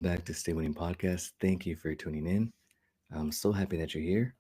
back to Stay Winning Podcast. Thank you for tuning in. I'm so happy that you're here.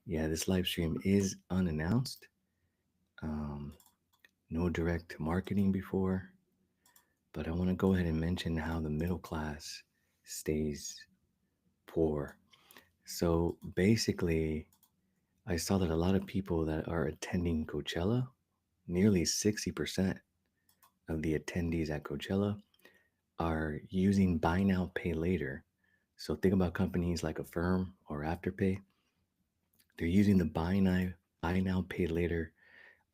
Yeah, this live stream is unannounced. Um, no direct marketing before, but I want to go ahead and mention how the middle class stays poor. So basically, I saw that a lot of people that are attending Coachella, nearly 60% of the attendees at Coachella are using buy now, pay later. So think about companies like Affirm or Afterpay. They're using the buy now, pay later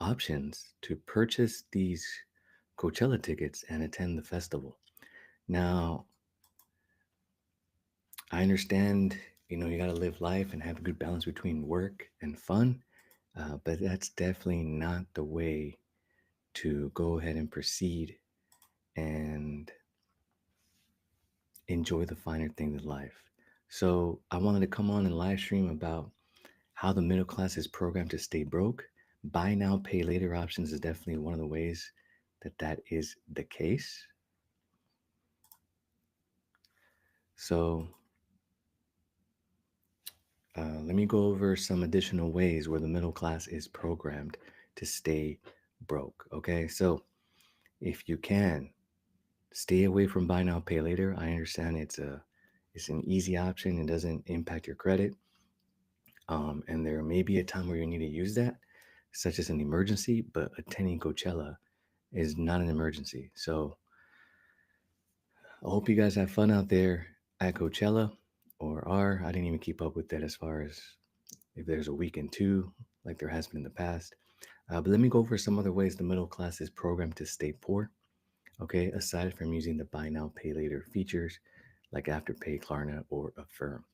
options to purchase these Coachella tickets and attend the festival. Now, I understand, you got to live life and have a good balance between work and fun, but that's definitely not the way to go ahead and proceed and enjoy the finer things in life. So, I wanted to come on and live stream about how the middle class is programmed to stay broke. Buy now, pay later options is definitely one of the ways that is the case. So, let me go over some additional ways where the middle class is programmed to stay broke. Okay, so if you can stay away from buy now, pay later. I understand it's an easy option. It doesn't impact your credit, and there may be a time where you need to use that, such as an emergency. But attending Coachella is not an emergency. So I hope you guys have fun out there at Coachella or are. I didn't even keep up with that as far as if there's a weekend two, like there has been in the past. But let me go over some other ways the middle class is programmed to stay poor. Okay, aside from using the buy now, pay later features like Afterpay, Klarna, or Affirm.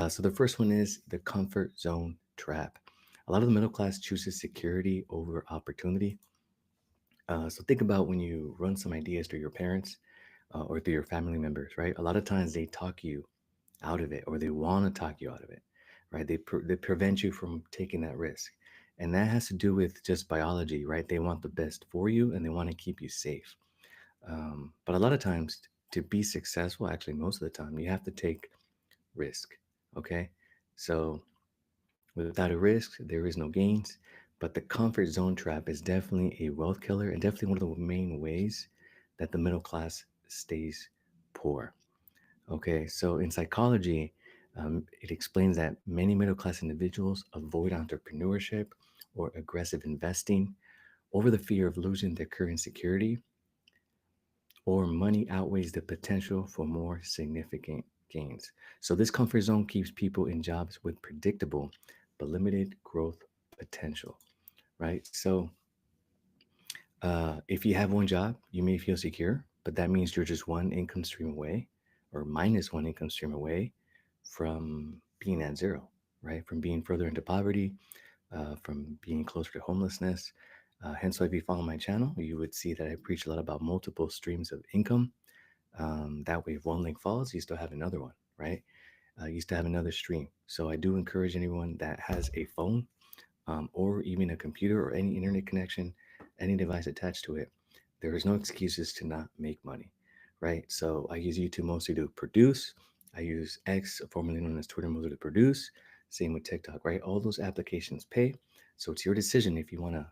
So the first one is the comfort zone trap. A lot of the middle class chooses security over opportunity. So think about when you run some ideas through your parents or through your family members, right? A lot of times they talk you out of it or they want to talk you out of it, right? They prevent you from taking that risk. And that has to do with just biology, right? They want the best for you and they want to keep you safe. But a lot of times to be successful, actually, most of the time, you have to take risk, okay? So without a risk, there is no gains. But the comfort zone trap is definitely a wealth killer and definitely one of the main ways that the middle class stays poor. Okay, so in psychology, it explains that many middle class individuals avoid entrepreneurship or aggressive investing over the fear of losing their current security, or money outweighs the potential for more significant gains. So, this comfort zone keeps people in jobs with predictable but limited growth potential, right? So, if you have one job, you may feel secure, but that means you're just one income stream away or minus one income stream away from being at zero, right? From being further into poverty, from being closer to homelessness. Hence, why if you follow my channel, you would see that I preach a lot about multiple streams of income. That way, if one link falls, you still have another one, right? You still have another stream. So I do encourage anyone that has a phone or even a computer or any internet connection, any device attached to it, there is no excuses to not make money, right? So I use YouTube mostly to produce. I use X, formerly known as Twitter, mostly to produce. Same with TikTok, right? All those applications pay. So it's your decision if you want to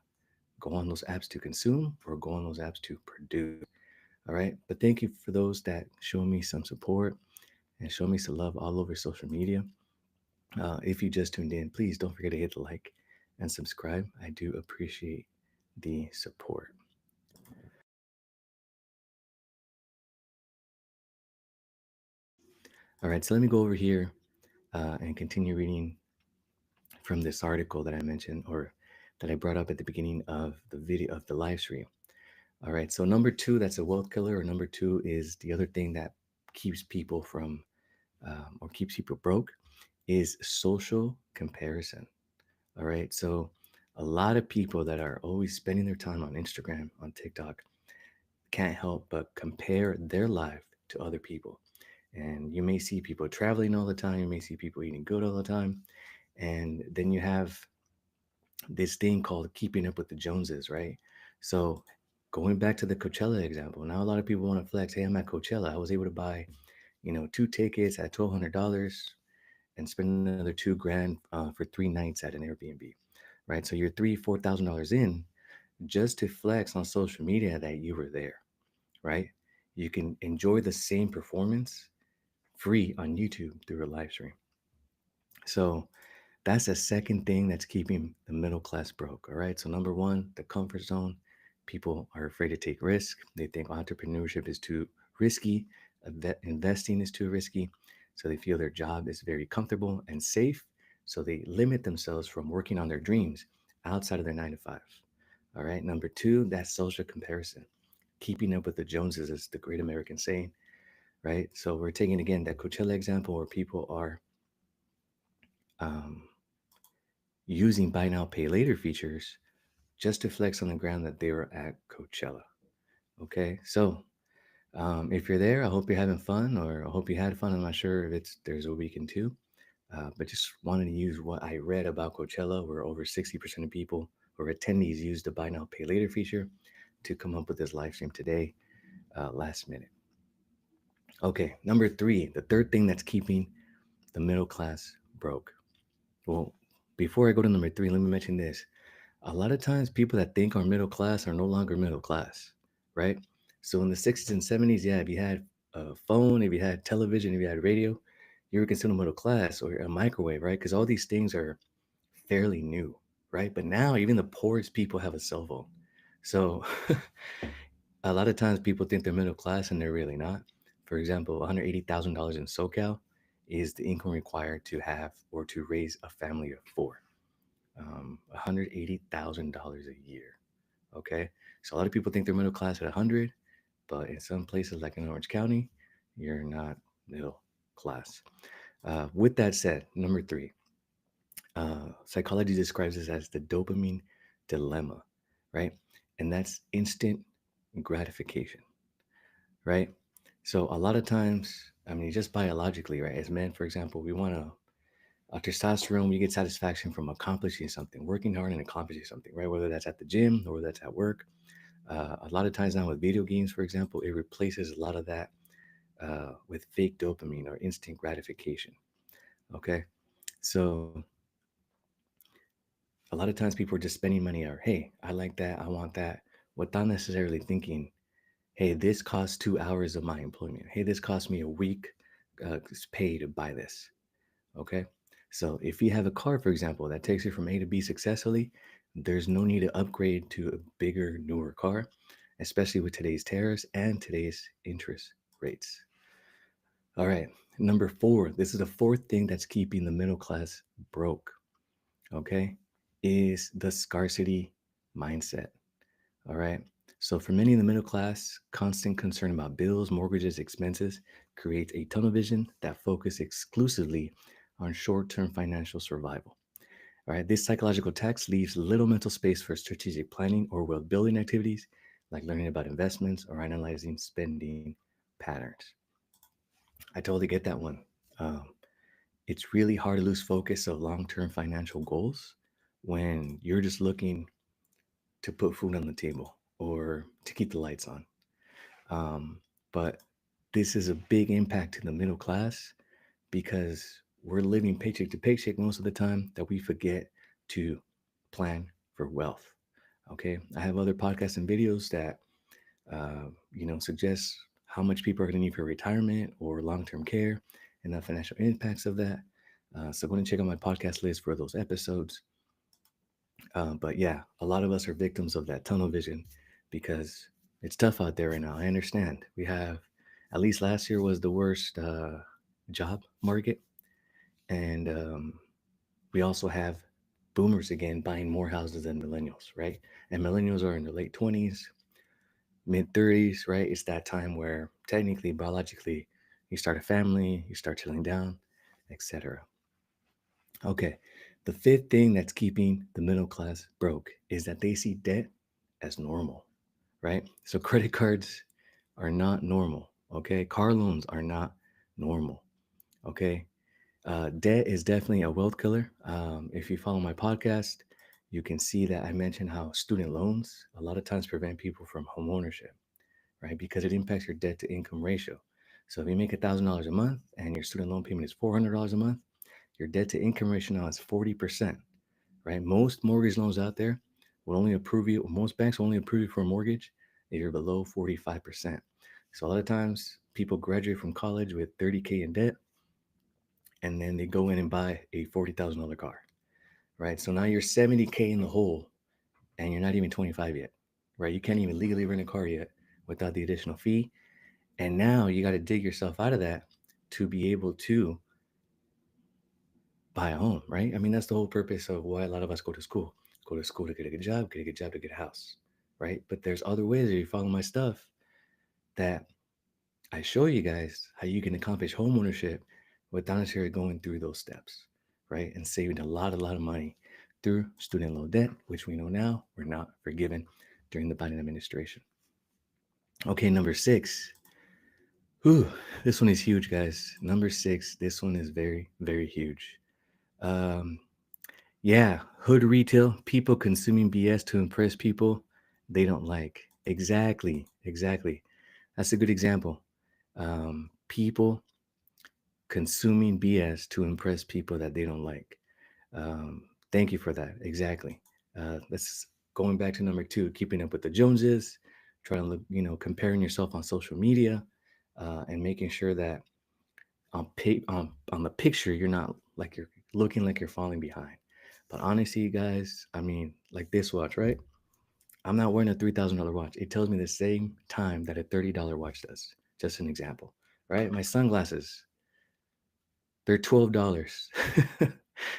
go on those apps to consume or go on those apps to produce. All right. But thank you for those that show me some support and show me some love all over social media. If you just tuned in, please don't forget to hit the like and subscribe. I do appreciate the support. All right, so let me go over here and continue reading from this article that I mentioned or that I brought up at the beginning of the video of the live stream. All right, so number two, that's a wealth killer, or number two is the other thing that keeps people from or keeps people broke is social comparison. All right. So a lot of people that are always spending their time on Instagram, on TikTok, can't help but compare their life to other people. And you may see people traveling all the time. You may see people eating good all the time. And then you have this thing called keeping up with the Joneses, right? So going back to the Coachella example, now a lot of people want to flex. Hey, I'm at Coachella. I was able to buy, two tickets at $1,200 and spend another 2 grand for 3 nights at an Airbnb, right? So you're $4,000 in just to flex on social media that you were there, right? You can enjoy the same performance free on YouTube through a live stream. So that's the second thing that's keeping the middle class broke. All right. So, number one, the comfort zone. People are afraid to take risk. They think entrepreneurship is too risky, investing is too risky. So, they feel their job is very comfortable and safe. So, they limit themselves from working on their dreams outside of their 9 to 5. All right. Number two, that's social comparison. Keeping up with the Joneses is the great American saying, right? So, we're taking again that Coachella example where people are um, using buy now, pay later features just to flex on the ground that they were at Coachella. Okay, so if you're there, I hope you're having fun, or I hope you had fun. I'm not sure if there's a weekend too, but just wanted to use what I read about Coachella, where over 60% of people or attendees used the buy now, pay later feature to come up with this live stream today, last minute. Okay, number three, the third thing that's keeping the middle class broke. Well, before I go to number three, let me mention this. A lot of times people that think are middle class are no longer middle class, right? So in the 60s and 70s, yeah, if you had a phone, if you had television, if you had radio, you were considered middle class, or a microwave, right? Because all these things are fairly new, right? But now even the poorest people have a cell phone. So a lot of times people think they're middle class and they're really not. For example, $180,000 in SoCal is the income required to have or to raise a family of four. $180,000 a year. Okay, so a lot of people think they're middle class at 100, but in some places like in Orange County, you're not middle class. With that said, number three, psychology describes this as the dopamine dilemma, right? And that's instant gratification, right? So a lot of times, I mean, just biologically, right? As men, for example, we want to testosterone, we get satisfaction from accomplishing something, working hard and accomplishing something, right? Whether that's at the gym or whether that's at work. A lot of times now with video games, for example, it replaces a lot of that with fake dopamine or instant gratification. Okay. So a lot of times people are just spending money or, hey, I like that. I want that. Without necessarily thinking, hey, this costs 2 hours of my employment. Hey, this cost me a week pay to buy this. Okay. So if you have a car, for example, that takes you from A to B successfully, there's no need to upgrade to a bigger, newer car, especially with today's tariffs and today's interest rates. All right. Number four, this is the fourth thing that's keeping the middle class broke. Okay. Is the scarcity mindset. All right. So for many in the middle class, constant concern about bills, mortgages, expenses creates a tunnel vision that focus exclusively on short-term financial survival. All right. This psychological text leaves little mental space for strategic planning or wealth building activities like learning about investments or analyzing spending patterns. I totally get that one. Um, it's really hard to lose focus of long-term financial goals when you're just looking to put food on the table or to keep the lights on. Um, but this is a big impact to the middle class because we're living paycheck to paycheck most of the time that we forget to plan for wealth. Okay. I have other podcasts and videos that, suggest how much people are going to need for retirement or long term care and the financial impacts of that. So go and check out my podcast list for those episodes. But yeah, a lot of us are victims of that tunnel vision because it's tough out there right now. I understand. We have, at least last year was the worst job market. And we also have boomers again buying more houses than millennials, right? And millennials are in their late 20s, mid 30s, right? It's that time where technically, biologically, you start a family, you start chilling down, etc. Okay. The fifth thing that's keeping the middle class broke is that they see debt as normal, right? So credit cards are not normal. Okay. Car loans are not normal. Okay. Debt is definitely a wealth killer. If you follow my podcast, you can see that I mentioned how student loans a lot of times prevent people from home ownership, right? Because it impacts your debt to income ratio. So if you make $1,000 a month and your student loan payment is $400 a month, your debt to income ratio now is 40%, right? Most mortgage loans out there will only approve you, most banks will only approve you for a mortgage if you're below 45%. So a lot of times people graduate from college with 30K in debt and then they go in and buy a $40,000 car, right? So now you're 70K in the hole and you're not even 25 yet, right? You can't even legally rent a car yet without the additional fee. And now you got to dig yourself out of that to be able to buy a home, right? I mean, that's the whole purpose of why a lot of us go to school. Go to school to get a good job, get a good job to get a house, right? But there's other ways, if you follow my stuff, that I show you guys how you can accomplish home ownership without necessarily going through those steps, right? And saving a lot of money through student loan debt, which we know now were not forgiven during the Biden administration. Okay, number six. Whew, this one is huge, guys. Number six, this one is very, very huge. Um, Yeah, hood retail, people consuming BS to impress people they don't like. Exactly, exactly. That's a good example. People consuming BS to impress people that they don't like. Thank you for that. Exactly. That's going back to number two, keeping up with the Joneses, trying to look, comparing yourself on social media, and making sure that on the picture you're not like you're looking like you're falling behind. But honestly, guys, I mean, like this watch, right? I'm not wearing a $3,000 watch. It tells me the same time that a $30 watch does. Just an example, right? My sunglasses, they're $12.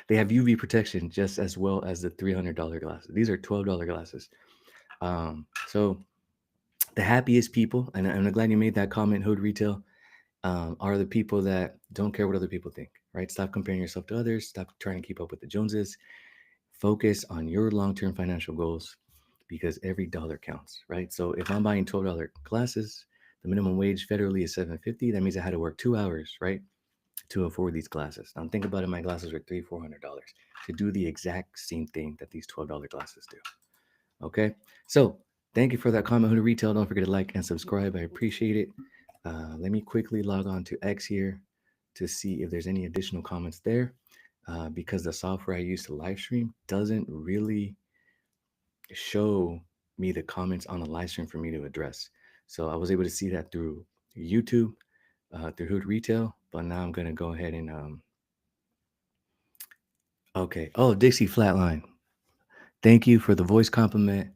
They have UV protection just as well as the $300 glasses. These are $12 glasses. So the happiest people, and I'm glad you made that comment, Hood Retail, are the people that don't care what other people think, right? Stop comparing yourself to others. Stop trying to keep up with the Joneses. Focus on your long-term financial goals because every dollar counts, right? So if I'm buying $12 glasses, the minimum wage federally is $7.50. That means I had to work 2 hours, right, to afford these glasses. Now think about it. My glasses are $300-$400 to do the exact same thing that these $12 glasses do. Okay, so thank you for that comment, Hood Retail. Don't forget to like and subscribe. I appreciate it. Let me quickly log on to X here to see if there's any additional comments there, because the software I use to live stream doesn't really show me the comments on the live stream for me to address. So I was able to see that through YouTube, through Hood Retail, but now I'm gonna go ahead and okay. Oh, Dixie Flatline. Thank you for the voice compliment.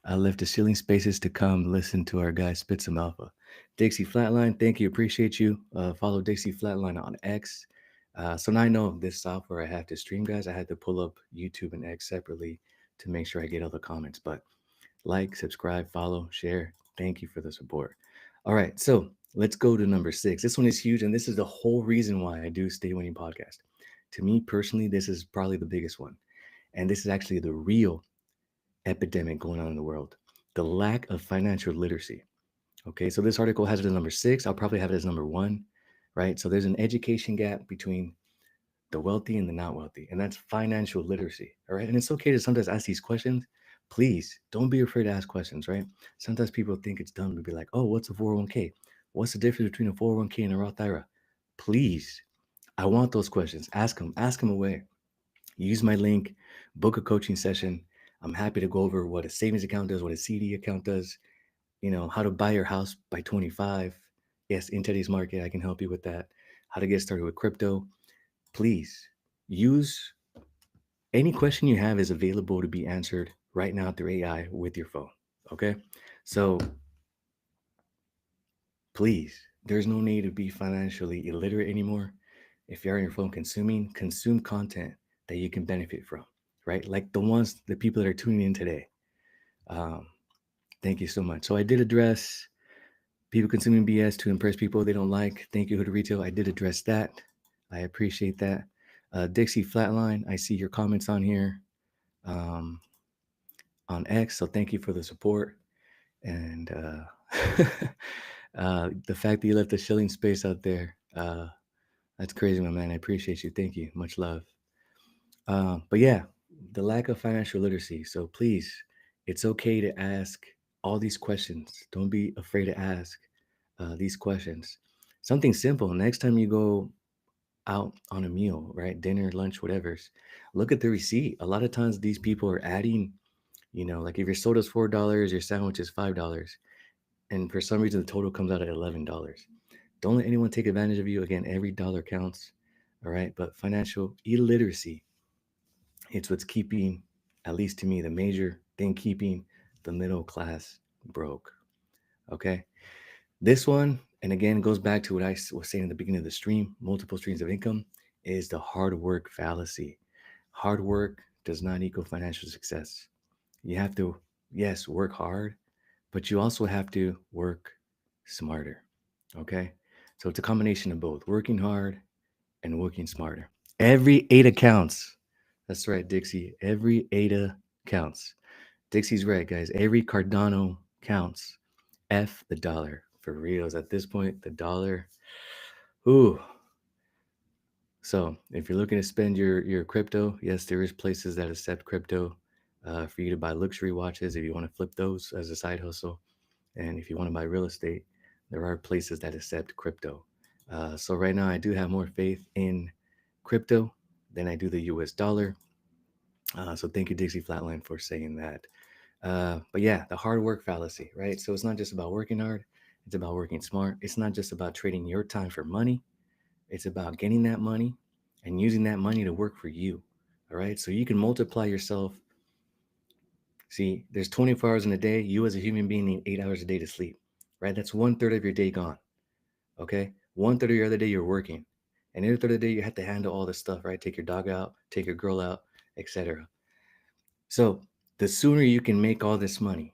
I left the ceiling spaces to come listen to our guy spit some alpha. Dixie Flatline, thank you. Appreciate you. Follow Dixie Flatline on X. So now I know this software I have to stream, guys. I had to pull up YouTube and X separately to make sure I get all the comments. But like, subscribe, follow, share. Thank you for the support. All right, so let's go to number six. This one is huge, and this is the whole reason why I do Stay Winning podcast. To me personally, this is probably the biggest one. And this is actually the real epidemic going on in the world, the lack of financial literacy. Okay, so this article has it as number six. I'll probably have it as number one, right? So there's an education gap between the wealthy and the not wealthy, and that's financial literacy. All right, and it's okay to sometimes ask these questions. Please don't be afraid to ask questions, right? Sometimes people think it's dumb to be like, oh, what's a 401k? What's the difference between a 401k and a Roth IRA? Please, I want those questions. Ask them away. Use my link, book a coaching session. I'm happy to go over what a savings account does, what a CD account does, how to buy your house by 25. Yes, in today's market, I can help you with that. How to get started with crypto. Please use any question you have is available to be answered right now through AI with your phone. Okay. So please, there's no need to be financially illiterate anymore. If you're on your phone consume content that you can benefit from, right? Like the people that are tuning in today. Um, thank you so much. So I did address people consuming BS to impress people they don't like. Thank you, Hood Retail. I did address that. I appreciate that. Dixie Flatline, I see your comments on here, um, on X. So thank you for the support. And the fact that you left the shilling space out there, that's crazy, my man. I appreciate you. Thank you. Much love. But yeah, the lack of financial literacy. So please, it's okay to ask all these questions. Don't be afraid to ask these questions. Something simple. Next time you go out on a meal, right? Dinner, lunch, whatever's, look at the receipt. A lot of times these people are adding, like if your soda's $4, your sandwich is $5, and for some reason the total comes out at $11. Don't let anyone take advantage of you. Again, every dollar counts. All right. But financial illiteracy, it's what's keeping, at least to me, the major thing keeping the middle class broke. Okay. This one, and again, goes back to what I was saying in the beginning of the stream, multiple streams of income, is the hard work fallacy. Hard work does not equal financial success. You have to, yes, work hard, but you also have to work smarter. Okay. So it's a combination of both working hard and working smarter. Every ADA counts. That's right, Dixie. Every ADA counts. Dixie's right, guys. Every Cardano counts. F the dollar. For reals. At this point, the dollar. Ooh. So if you're looking to spend your crypto, yes, there is places that accept crypto for you to buy luxury watches if you want to flip those as a side hustle. And if you want to buy real estate, there are places that accept crypto. So right now, I do have more faith in crypto than I do the US dollar. So thank you, Dixie Flatline, for saying that. But yeah, the hard work fallacy, right? So it's not just about working hard, it's about working smart. It's not just about trading your time for money, it's about getting that money and using that money to work for you. All right. So you can multiply yourself. See, there's 24 hours in a day. You as a human being need 8 hours a day to sleep, right? That's one third of your day gone. Okay. One third of your other day you're working. And the other third of the day you have to handle all this stuff, right? Take your dog out, take your girl out, etc. So the sooner you can make all this money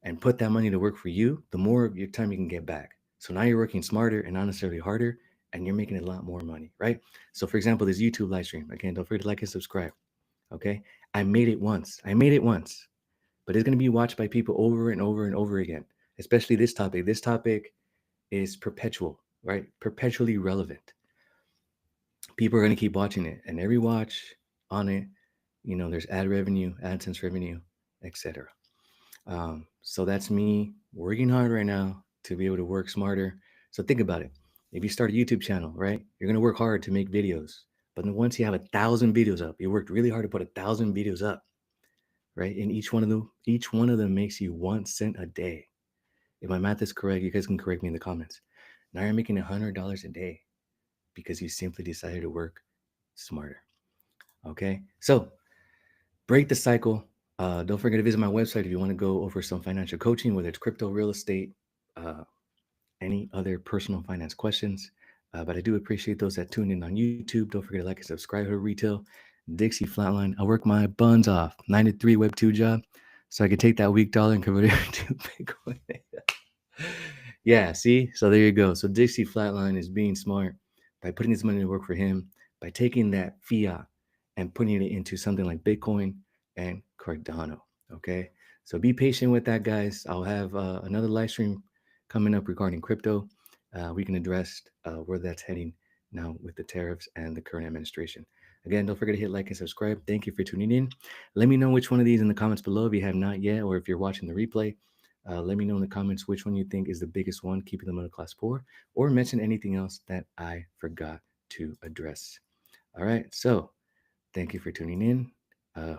and put that money to work for you, the more of your time you can get back. So now you're working smarter and not necessarily harder, and you're making a lot more money, right? So for example, this YouTube live stream, again, don't forget to like and subscribe. Okay. I made it once. I made it once, but it's going to be watched by people over and over and over again, especially this topic. This topic is perpetual, right? Perpetually relevant. People are going to keep watching it, and every watch on it, there's ad revenue, AdSense revenue, etc. So that's me working hard right now to be able to work smarter. So think about it. If you start a YouTube channel, right, you're gonna work hard to make videos. But then once you have 1,000 videos up, you worked really hard to put 1,000 videos up, right? And each one of them makes you 1 cent a day. If my math is correct, you guys can correct me in the comments. Now you're making $100 a day because you simply decided to work smarter. Okay, so break the cycle. Don't forget to visit my website if you want to go over some financial coaching, whether it's crypto, real estate, uh, any other personal finance questions. But I do appreciate those that tune in on YouTube. Don't forget to like and subscribe to Retail. Dixie Flatline. I work my buns off. 9 to 3 Web 2 job. So I could take that weak dollar and convert it to Bitcoin. Yeah, see? So there you go. So Dixie Flatline is being smart by putting his money to work for him, by taking that fiat and putting it into something like Bitcoin and Cardano. Okay. So be patient with that, guys. I'll have another live stream coming up regarding crypto. We can address where that's heading now with the tariffs and the current administration. Again, don't forget to hit like and subscribe. Thank you for tuning in. Let me know which one of these in the comments below if you have not yet, or if you're watching the replay. Let me know in the comments which one you think is the biggest one, keeping the middle class poor, or mention anything else that I forgot to address. All right. So thank you for tuning in.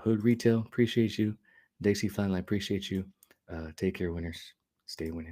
Hood Retail, appreciate you. Dixie Flatline, appreciate you. Take care, winners. Stay winning.